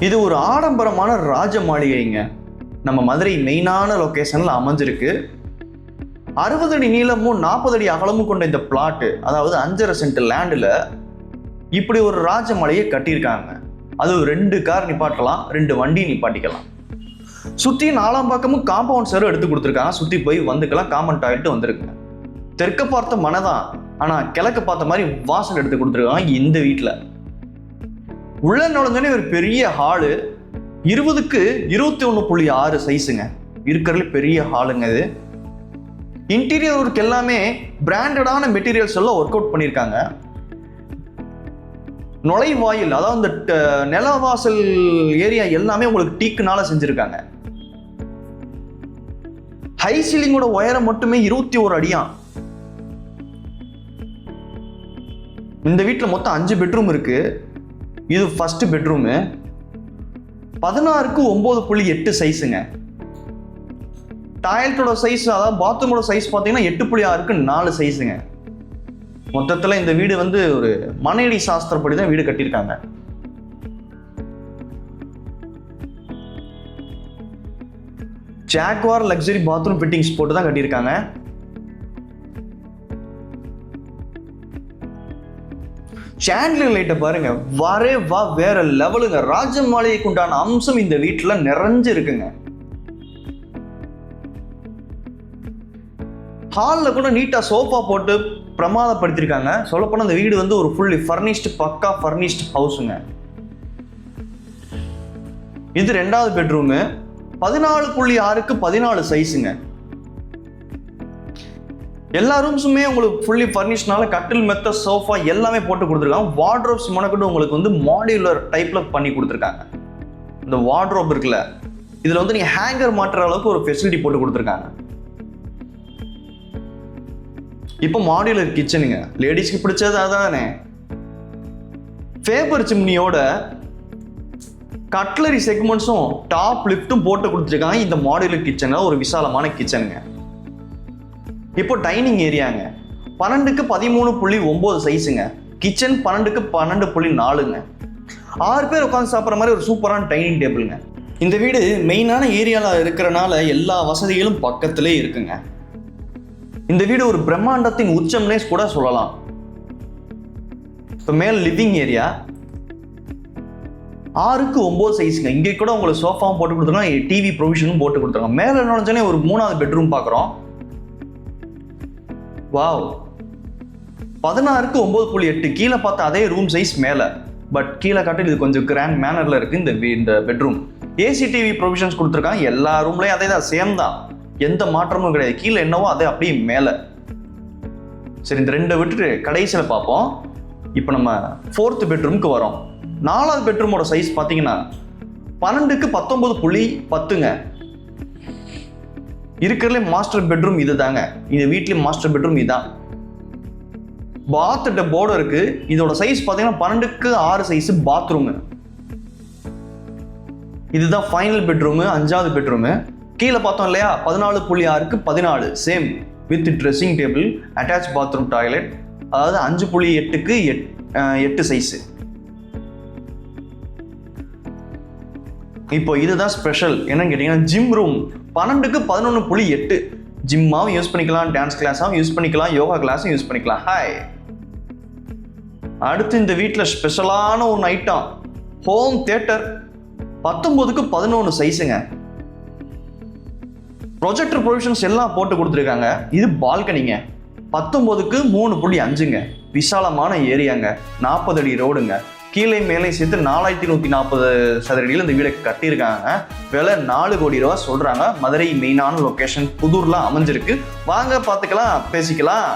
இது ஒரு ஆடம்பரமான ராஜ மாளிகைங்க. நம்ம மதுரை மெயினான லொக்கேஷன்ல அமைஞ்சிருக்கு. 60 அடி நீளமும் 40 அடி அகலமும் கொண்ட இந்த பிளாட்டு, அதாவது 5.5 சென்ட் லேண்டில் இப்படி ஒரு ராஜ மாளிகை கட்டியிருக்காங்க. அது 2 கார் நிப்பாட்டலாம், 2 வண்டி நிப்பாட்டிக்கலாம். சுற்றி 4 பக்கமும் காம்பவுண்ட் சேரும் எடுத்து கொடுத்துருக்காங்க. சுற்றி போய் வந்துக்கலாம், காமன் டாய்லெட் வந்துருக்குங்க. தெற்க பார்த்த மனைதான், ஆனால் கிழக்க பார்த்த மாதிரி வாசல் எடுத்து கொடுத்துருக்காங்க இந்த வீட்டில். உள்ள நுழைஞ்சோடனே ஒரு பெரிய ஹாலு, 20க்கு 21.6 சைஸுங்க. இருக்கிறதுல பெரிய ஹாலுங்க இது. இன்டீரியர் ஒர்க் எல்லாமே பிராண்டடான மெட்டீரியல்ஸ் எல்லாம் ஒர்க் அவுட் பண்ணியிருக்காங்க. நுழைவாயில், அதாவது இந்த நிலவாசல் ஏரியா எல்லாமே உங்களுக்கு டீக்குனால செஞ்சிருக்காங்க. ஹை சீலிங்கோட உயரம் மட்டுமே 21 அடியா. இந்த வீட்டில் மொத்தம் 5 பெட்ரூம் இருக்கு. இது ஃபர்ஸ்ட் பெட்ரூமு. 16க்கு 9.8 சைஸுங்க. டாய்லெட்டோட சைஸ், அதாவது பாத்ரூமோட சைஸ் பார்த்தீங்கன்னா 8.6க்கு 4 சைஸுங்க. மொத்தத்தில் இந்த வீடு வந்து ஒரு மனையடி சாஸ்திரப்படி தான் வீடு கட்டியிருக்காங்க. ஜாக்வார் லக்ஸரி பாத்ரூம் ஃபிட்டிங்ஸ் போட்டு தான் கட்டியிருக்காங்க. சாண்ட்லியர் லைட்டை பாருங்க, வேற லெவலுங்க. ராஜ மாளிகைக்கு உண்டான அம்சம் இந்த வீட்டில் நிறைஞ்சு இருக்குங்க. ஹாலில் கூட நீட்டாக சோஃபா போட்டு பிரமாதப்படுத்திருக்காங்க. சொல்லப்போனால் இந்த வீடு வந்து ஒரு ஃபுல்லி ஃபர்னிஷ்டு, பக்கா ஃபர்னிஷ்டு ஹவுஸுங்க. இது 2வது பெட்ரூமு. 14.6க்கு 14 சைஸுங்க. எல்லா ரூம்ஸுமே உங்களுக்கு ஃபுல்லி ஃபர்னிஷ்னால கட்டில், மெத்த, சோஃபா எல்லாமே போட்டு கொடுத்துருக்காங்க. வார்ட்ரோப்ஸ் மொனக்கிட்டு உங்களுக்கு வந்து மாடுலர் டைப்பில் பண்ணி கொடுத்துருக்காங்க. இந்த வார்ட்ரோப் இருக்குல்ல, இதில் வந்து நீங்கள் ஹேங்கர் மாட்டுற அளவுக்கு ஒரு ஃபெசிலிட்டி போட்டு கொடுத்துருக்காங்க. இப்போ மாடுலர் கிச்சனுங்க, லேடிஸ்க்கு பிடிச்சது அதானே. ஃபேபர் சிம்னியோட கட்லரி செக்மெண்ட்ஸும் டாப் லிஃப்ட்டும் போட்டு கொடுத்துருக்காங்க. இந்த மாடுலர் கிச்சனில் ஒரு விசாலமான கிச்சனுங்க. இப்போ டைனிங் ஏரியாங்க, 12க்கு 13.9 சைஸுங்க. கிச்சன் 12க்கு 12.4ங்க. 6 பேர் உட்காந்து சாப்பிட்ற மாதிரி ஒரு சூப்பரான டைனிங் டேபிளுங்க. இந்த வீடு மெயினான ஏரியாவில் இருக்கிறனால எல்லா வசதிகளும் பக்கத்திலே இருக்குங்க. இந்த வீடு ஒரு பிரம்மாண்டத்தின் உச்சம்னே கூட சொல்லலாம். இப்போ மேல் லிவிங் ஏரியா 6க்கு 9 சைஸுங்க. இங்கே கூட உங்களுக்கு சோஃபாவும் போட்டு கொடுத்துருக்காங்க, டிவி ப்ரொவிஷனும் போட்டு கொடுத்துருக்காங்க. மேலே நுழைஞ்சோன்னே ஒரு 3வது பெட்ரூம் பார்க்குறோம். வாவ், 16க்கு 9.8. கீழே பார்த்தா அதே ரூம் சைஸ் மேலே, பட் கீழே காட்டு இது கொஞ்சம் கிராண்ட் மேனரில் இருக்குது இந்த பெட்ரூம். ஏசி டிவி ப்ரொவிஷன்ஸ் கொடுத்துருக்காங்க. எல்லா ரூம்லேயும் அதே தான், சேம் தான், எந்த மாற்றமும் கிடையாது. கீழே என்னவோ அதே அப்படியே மேலே. சரி, இந்த 2 விட்டுட்டு கடைசியில் பார்ப்போம். இப்போ நம்ம 4th பெட்ரூமுக்கு வரோம். 4வது பெட்ரூமோட சைஸ் பார்த்தீங்கன்னா 12க்கு 19.10ங்க. இருக்கிறதுல மாஸ்டர் பெட்ரூம் இது தாங்க. இந்த வீட்லேயும் மாஸ்டர் பெட்ரூம் இதுதான். பாத் போர்டு இருக்கு. இதோட சைஸ் பார்த்தீங்கன்னா 12க்கு 6 சைஸ் பாத்ரூமு. இதுதான் ஃபைனல் பெட்ரூமு, 5வது பெட்ரூமு. கீழே பார்த்தோம் இல்லையா, 14.6க்கு 14 same with dressing table, attach bathroom, toilet, அதாவது 5.8க்கு 8 சைஸு. இப்போ இதுதான் ஸ்பெஷல். என்னன்னு கேட்டீங்கன்னா, ஜிம் ரூம் 12க்கு 11.8. ஜிம்மாவும் யூஸ் பண்ணிக்கலாம், டான்ஸ் கிளாஸாகவும் யூஸ் பண்ணிக்கலாம், யோகா கிளாஸும் யூஸ் பண்ணிக்கலாம். ஹாய். அடுத்து இந்த வீட்டில் ஸ்பெஷலான ஒரு ஐட்டம், ஹோம் தியேட்டர் 19க்கு 11 சைஸுங்க. ப்ரொஜெக்டர் ப்ரொவிஷன்ஸ் எல்லாம் போட்டு கொடுத்துருக்காங்க. இது பால்கனிங்க, 19க்கு 3.5ங்க. விசாலமான ஏரியாங்க, 40 அடி ரோடுங்க. கீழே மேலே சேர்த்து 4140 சதுரடியில் இந்த வீடை கட்டியிருக்காங்க. விலை 4 கோடி ரூபா சொல்கிறாங்க. மதுரை மெயினான லொக்கேஷன் புதூர்லாம் அமைஞ்சிருக்கு. வாங்க பார்த்துக்கலாம், பேசிக்கலாம்.